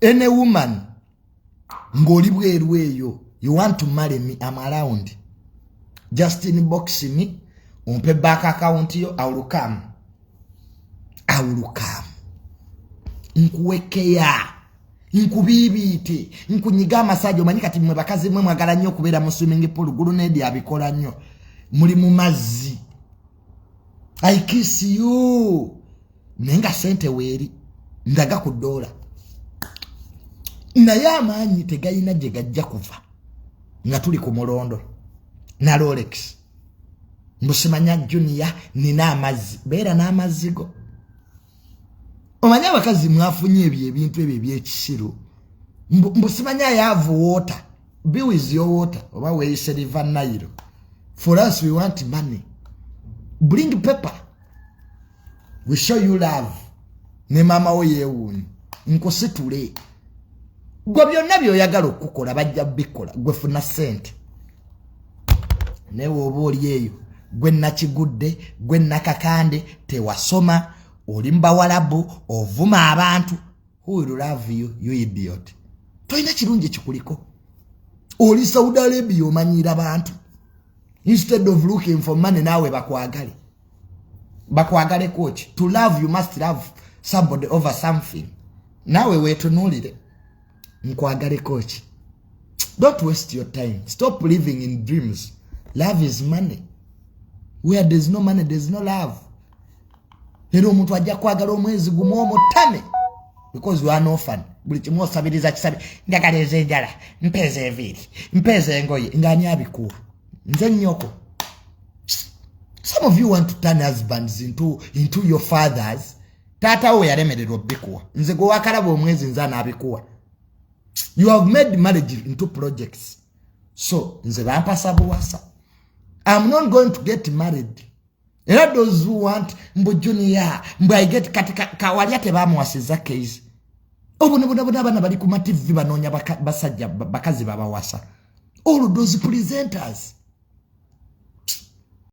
any woman ngoli bweru eyo you want to marry me, I'm around, just inbox me, umpe back account yo, I will come. Nkuwekea, nkubibite, nkunyiga masaje omanyi kati mwe bakazi mwe mwagala nnyo kubeera mu swimming pool gulu nedi abikola nnyo muli mu mazzi. I kiss you. Nenga sente weri ndaga ku dola. Naye amaanyi tegayina gye gajja kuva nga tuli ku mulondo na Rolex. Mbusimanya Junior nina amazzi, beera n'amazzigo. Omanya abakazi mwafunye ebintu ebyo ebyekisiru. Mbusimanya have water. Be with your water. Oba weeyise River Nile. For us we want money. Bring paper. We show you love. Ne mama oyewuni. Nkositule. Gwe byonna byoyagala okukola bajja bikola. Gwe funa sente. Newe oba oli eyo. Gwe nakigudde, gwe nakakande, tewasoma, oli mbawalabu, ovuma abantu. Who will love you, you idiot? Toyina kirungi kikuliko. Oli Saudi Arabia omanyira abantu. Instead of looking for money nawe bakwagale. Bakwagale coach. To love you must love somebody over something. Nawe wetunulire. Nkwagale coach. Don't waste your time. Stop living in dreams. Love is money. Where there's no money, there's no love. Hero omuntu ajja kwagala omwezi gumu omutane. Because you are an orphan. Buli kimu osabiriza kisabi. Njagala enjala. Mpeze eviri. Mpeze engoye. Ngani abikuwa. Nze nnyoko. Some of you want to turn husbands into your fathers. Tata we yalemererwa bikuwa. Nze go wakalaba omwezi nze anabikuwa. You have made marriage into projects. So, nze bampasa buwasa. I'm not going to get married. Era those who want mbu Junior, mbu I get katika kawali ate bamuwasiza case. Obuna bana bali ku TV banonya basajja bakazi babawasa. All those presenters.